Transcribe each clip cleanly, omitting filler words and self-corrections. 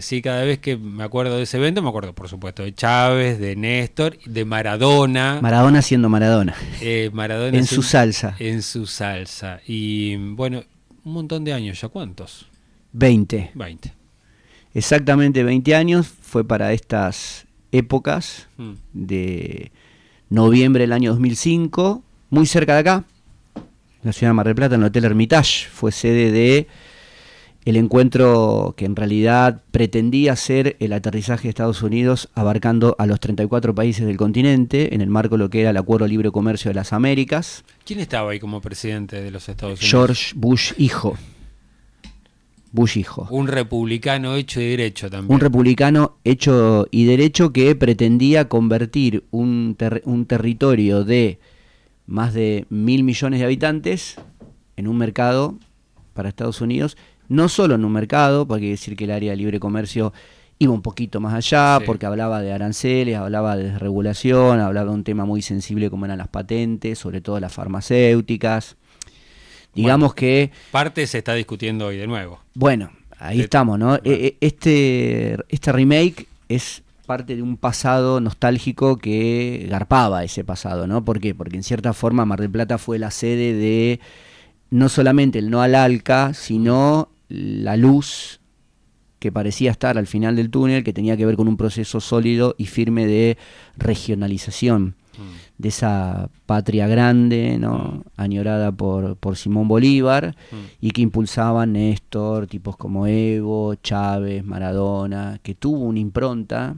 Sí, cada vez que me acuerdo de ese evento, me acuerdo, por supuesto, de Chávez, de Néstor, de Maradona. Maradona siendo Maradona, Maradona en su salsa. en su salsa. Y bueno, un montón de años ya, ¿cuántos? 20. 20. Exactamente 20 años, fue para estas épocas Mm. de noviembre del año 2005, muy cerca de acá, en la ciudad de Mar del Plata, en el Hotel Hermitage, fue sede de el encuentro que en realidad pretendía ser el aterrizaje de Estados Unidos abarcando a los 34 países del continente, en el marco de lo que era el Acuerdo de Libre Comercio de las Américas. ¿Quién estaba ahí como presidente de los Estados Unidos? George Bush hijo. Bush hijo. Un republicano hecho y derecho Un también. republicano hecho y derecho que pretendía convertir un territorio de más de 1.000 millones de habitantes en un mercado para Estados Unidos, no solo en un mercado, porque hay que decir que el área de libre comercio iba un poquito más allá, Sí. porque hablaba de aranceles, hablaba de desregulación, hablaba de un tema muy sensible como eran las patentes, sobre todo las farmacéuticas. Digamos Bueno, que, parte se está discutiendo hoy de nuevo. bueno, ahí De- estamos, ¿no? bueno, Este remake es parte de un pasado nostálgico que garpaba ese pasado, ¿no? ¿Por qué? Porque en cierta forma Mar del Plata fue la sede de no solamente el no al ALCA, sino la luz que parecía estar al final del túnel, que tenía que ver con un proceso sólido y firme de regionalización mm, de esa patria grande, mm, ¿no? Añorada por Simón Bolívar, mm. y que impulsaban Néstor, tipos como Evo, Chávez, Maradona, que tuvo una impronta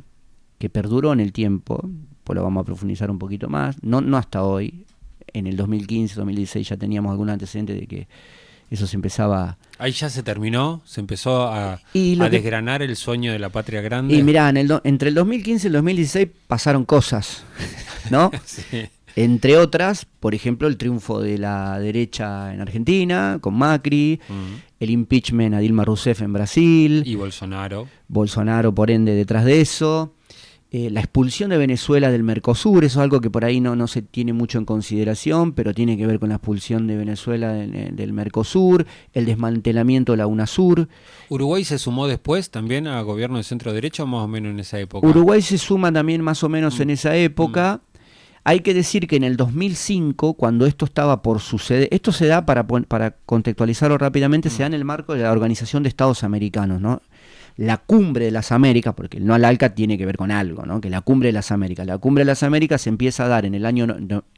que perduró en el tiempo, pues lo vamos a profundizar un poquito más, no hasta hoy. En el 2015, 2016 ya teníamos algún antecedente de que eso se empezaba. Ahí ya se terminó, se empezó Y a lo que desgranar el sueño de la patria y grande. mirá, entre el 2015 y el 2016 pasaron cosas, ¿no? Sí. Entre otras, por ejemplo, el triunfo de la derecha en Argentina, con Macri, Mm. el impeachment a Dilma Rousseff en Brasil, Y Bolsonaro. Bolsonaro por ende detrás de eso, la expulsión de Venezuela del Mercosur, eso es algo que por ahí no se tiene mucho en consideración, pero tiene que ver con la expulsión de Venezuela del Mercosur, el desmantelamiento de la UNASUR. Uruguay se sumó después también a gobierno de centro derecha, más o menos en esa época. Uruguay se suma también más o menos Mm, en esa mm, época. Hay que decir que en el 2005, cuando esto estaba por suceder, esto se da, para contextualizarlo rápidamente, se da mm, en el marco de la Organización de Estados Americanos, ¿no? La cumbre de las Américas, porque el no al ALCA tiene que ver con algo, ¿no? Que la cumbre de las Américas. La cumbre de las Américas se empieza a dar en el año,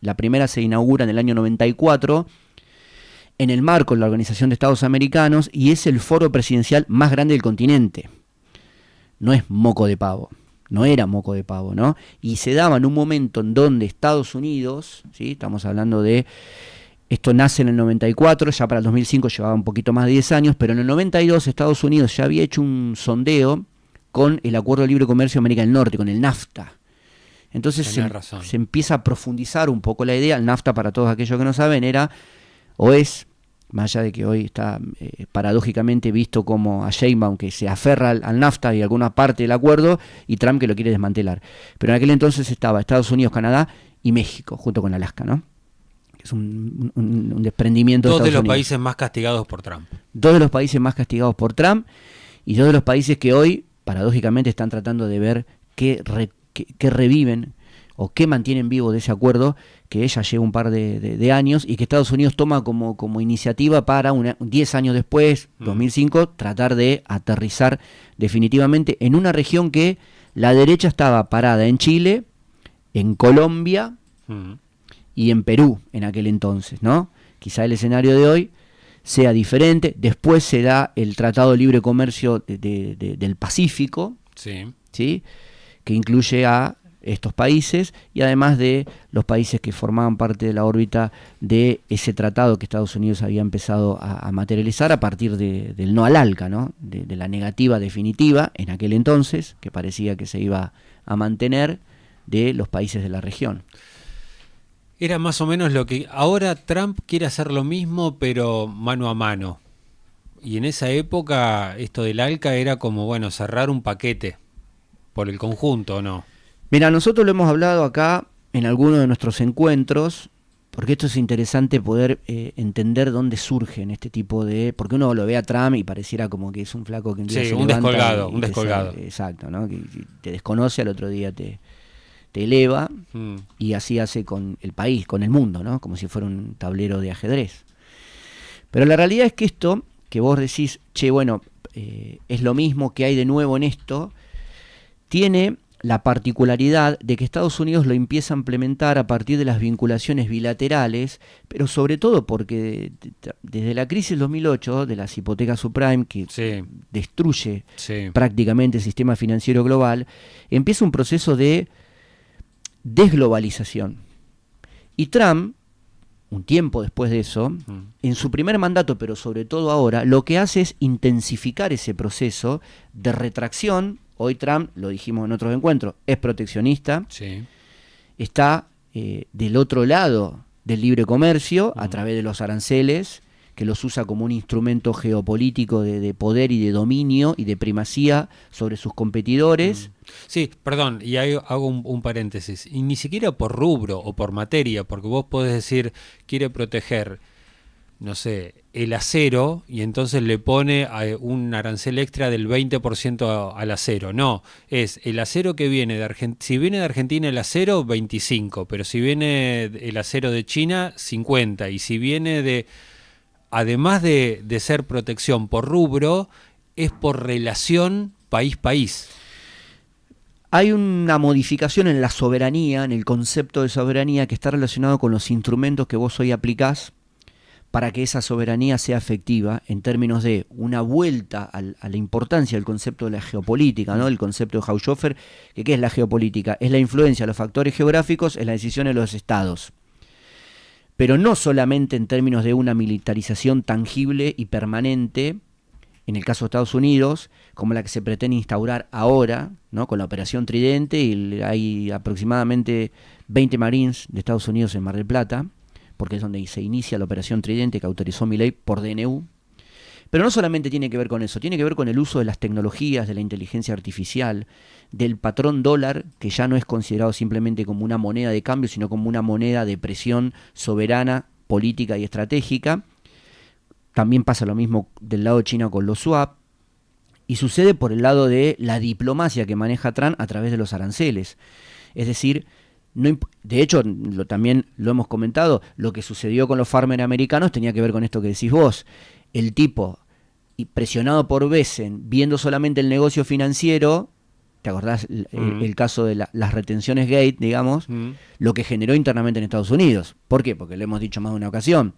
la primera se inaugura en el año 94, en el marco de la Organización de Estados Americanos, y es el foro presidencial más grande del continente. No es moco de pavo, no era moco de pavo, ¿no? Y se daba en un momento en donde Estados Unidos, ¿sí? Estamos hablando de, esto nace en el 94, ya para el 2005 llevaba un poquito más de 10 años, pero en el 92 Estados Unidos ya había hecho un sondeo con el Acuerdo de Libre Comercio de América del Norte, con el NAFTA. Entonces tenés razón. se empieza a profundizar un poco la idea. El NAFTA, para todos aquellos que no saben, era o es, más allá de que hoy está paradójicamente visto como a Sheinbaum que se aferra al NAFTA y alguna parte del acuerdo, y Trump que lo quiere desmantelar. Pero en aquel entonces estaba Estados Unidos, Canadá y México, junto con Alaska, ¿no? Que es un desprendimiento de Dos de Estados los Unidos. países más castigados por Trump. Dos de los países más castigados por Trump y dos de los países que hoy, paradójicamente, están tratando de ver qué reviven o qué mantienen vivo de ese acuerdo, que ella lleva un par de años y que Estados Unidos toma como iniciativa para 10 años después, 2005, tratar de aterrizar definitivamente en una región que la derecha estaba parada en Chile, en Colombia Mm. y en Perú en aquel entonces, ¿no? Quizá el escenario de hoy sea diferente. Después se da el Tratado de Libre Comercio del Pacífico, Sí. ¿sí? Que incluye a estos países y además de los países que formaban parte de la órbita de ese tratado que Estados Unidos había empezado a materializar a partir del no al ALCA, ¿no? De la negativa definitiva en aquel entonces, que parecía que se iba a mantener, de los países de la región. Era más o menos lo que... Ahora Trump quiere hacer lo mismo, pero mano a mano. Y en esa época esto del ALCA era como, bueno, cerrar un paquete por el conjunto, ¿no? Mira, nosotros lo hemos hablado acá en algunos de nuestros encuentros, porque esto es interesante poder entender dónde surgen este tipo de... Porque uno lo ve a Trump y pareciera como que es un flaco que un día Sí, se un levanta descolgado, y un descolgado. exacto, ¿no? Que te desconoce, al otro día te eleva, Mm. y así hace con el país, con el mundo, ¿no? Como si fuera un tablero de ajedrez. Pero la realidad es que esto, que vos decís, che, bueno, es lo mismo que hay de nuevo en esto, tiene la particularidad de que Estados Unidos lo empieza a implementar a partir de las vinculaciones bilaterales, pero sobre todo porque desde la crisis del 2008, de las hipotecas subprime, que Sí, destruye sí. prácticamente el sistema financiero global, empieza un proceso de desglobalización. Y Trump, un tiempo después de eso, en su primer mandato, pero sobre todo ahora, lo que hace es intensificar ese proceso de retracción. Hoy Trump, lo dijimos en otros encuentros, es proteccionista, Sí. está del otro lado del libre comercio, a través de los aranceles, que los usa como un instrumento geopolítico de poder y de dominio y de primacía sobre sus competidores. Sí, perdón, y ahí hago un paréntesis. Y ni siquiera por rubro o por materia, porque vos podés decir, quiere proteger, no sé, el acero, y entonces le pone un arancel extra del 20% al acero. No, es el acero que viene de Argentina. Si viene de Argentina el acero, 25, pero si viene el acero de China, 50. Y si viene de, además de ser protección por rubro, es por relación país-país. Hay una modificación en la soberanía, en el concepto de soberanía, que está relacionado con los instrumentos que vos hoy aplicás para que esa soberanía sea efectiva, en términos de una vuelta a la importancia del concepto de la geopolítica, ¿no? El concepto de Haushofer, que ¿qué es la geopolítica? Es la influencia de los factores geográficos en las decisiones de los estados. Pero no solamente en términos de una militarización tangible y permanente, en el caso de Estados Unidos, como la que se pretende instaurar ahora, ¿no? Con la Operación Tridente, y hay aproximadamente 20 Marines de Estados Unidos en Mar del Plata, porque es donde se inicia la Operación Tridente que autorizó Milei por DNU. Pero no solamente tiene que ver con eso, tiene que ver con el uso de las tecnologías, de la inteligencia artificial, del patrón dólar, que ya no es considerado simplemente como una moneda de cambio, sino como una moneda de presión soberana, política y estratégica. También pasa lo mismo del lado de China con los swap, y sucede por el lado de la diplomacia que maneja Trump a través de los aranceles. Es decir, de hecho, también lo hemos comentado, lo que sucedió con los farmers americanos tenía que ver con esto que decís vos. El tipo, presionado por Besen, viendo solamente el negocio financiero, ¿te acordás el caso de las retenciones Gate, digamos? Lo que generó internamente en Estados Unidos. ¿Por qué? Porque lo hemos dicho más de una ocasión.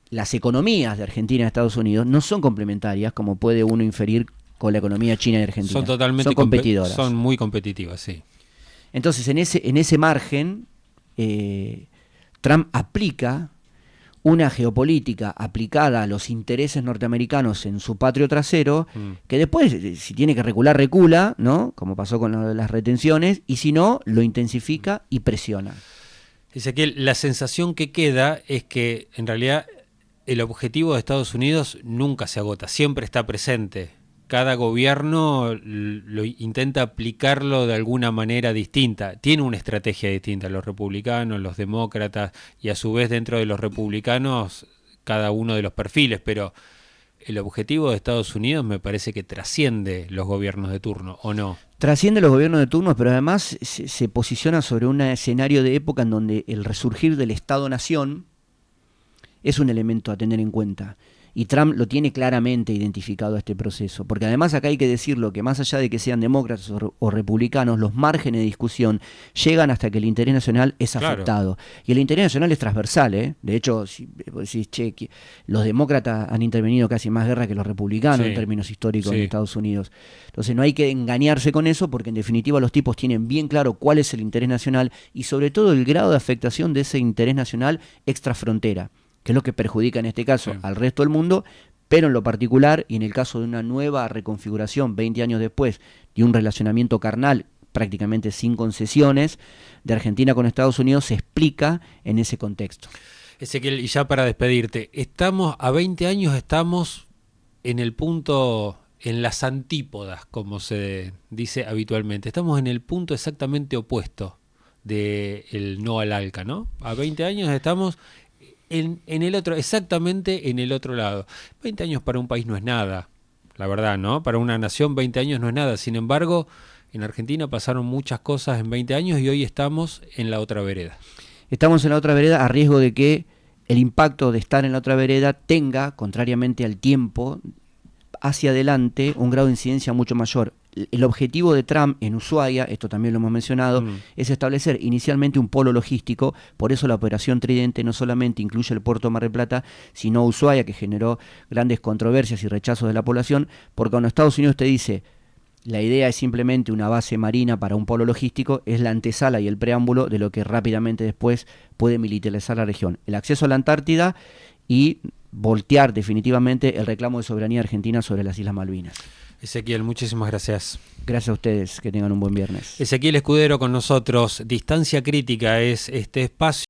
Las economías de Argentina y Estados Unidos no son complementarias, como puede uno inferir con la economía china y argentina. Son totalmente competidoras. Son muy competitivas, sí. Entonces, en ese margen, Trump aplica una geopolítica aplicada a los intereses norteamericanos en su patrio trasero, que después, si tiene que recular, recula, ¿no? Como pasó con las retenciones, y si no, lo intensifica y presiona. Ezequiel, la sensación que queda es que, en realidad, el objetivo de Estados Unidos nunca se agota, siempre está presente. Cada gobierno lo intenta aplicarlo de alguna manera distinta. Tiene una estrategia distinta, los republicanos, los demócratas, y a su vez dentro de los republicanos cada uno de los perfiles, pero el objetivo de Estados Unidos me parece que trasciende los gobiernos de turno, ¿o no? Trasciende los gobiernos de turno, pero además se posiciona sobre un escenario de época en donde el resurgir del Estado-Nación es un elemento a tener en cuenta. Y Trump lo tiene claramente identificado a este proceso, porque además acá hay que decirlo, que más allá de que sean demócratas o republicanos, los márgenes de discusión llegan hasta que el interés nacional es afectado. Claro. Y el interés nacional es transversal, ¿eh? De hecho, si decís, che, los demócratas han intervenido casi más guerra que los republicanos, sí, en términos históricos, sí, en Estados Unidos. Entonces no hay que engañarse con eso, porque en definitiva los tipos tienen bien claro cuál es el interés nacional y sobre todo el grado de afectación de ese interés nacional extrafrontera, que es lo que perjudica en este caso, sí, al resto del mundo, pero en lo particular, y en el caso de una nueva reconfiguración 20 años después, de un relacionamiento carnal prácticamente sin concesiones de Argentina con Estados Unidos, se explica en ese contexto. Ezequiel, y ya para despedirte, estamos a 20 años, estamos en el punto, en las antípodas, como se dice habitualmente, estamos en el punto exactamente opuesto del no al ALCA, ¿no? A 20 años estamos en el otro, exactamente en el otro lado. 20 años para un país no es nada, la verdad, ¿no? Para una nación 20 años no es nada. Sin embargo, en Argentina pasaron muchas cosas en 20 años y hoy estamos en la otra vereda. Estamos en la otra vereda a riesgo de que el impacto de estar en la otra vereda tenga, contrariamente al tiempo, hacia adelante un grado de incidencia mucho mayor. El objetivo de Trump en Ushuaia, esto también lo hemos mencionado, es establecer inicialmente un polo logístico. Por eso la operación Tridente no solamente incluye el puerto de Mar del Plata, sino Ushuaia, que generó grandes controversias y rechazos de la población, porque cuando Estados Unidos te dice la idea es simplemente una base marina para un polo logístico, es la antesala y el preámbulo de lo que rápidamente después puede militarizar la región. El acceso a la Antártida y voltear definitivamente el reclamo de soberanía argentina sobre las Islas Malvinas. Ezequiel, muchísimas gracias. Gracias a ustedes, que tengan un buen viernes. Ezequiel Escudero con nosotros. Distancia Crítica es este espacio